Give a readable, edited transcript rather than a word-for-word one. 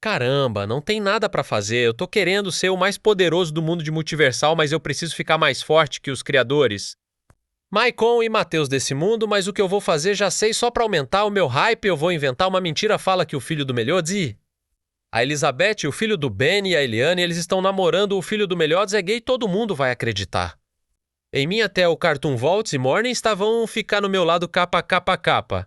Caramba, não tem nada pra fazer. Eu tô querendo ser o mais poderoso do mundo de multiversal, mas eu preciso ficar mais forte que os criadores. Maicon e Matheus desse mundo, mas o que eu vou fazer já sei, só pra aumentar o meu hype, eu vou inventar uma mentira fala que o filho do Meliodas a Elizabeth, o filho do Ben e a Eliane, eles estão namorando o filho do Meliodas é gay, todo mundo vai acreditar. Em mim até o Cartoon Volts e Morning estavam ficar no meu lado capa capa capa.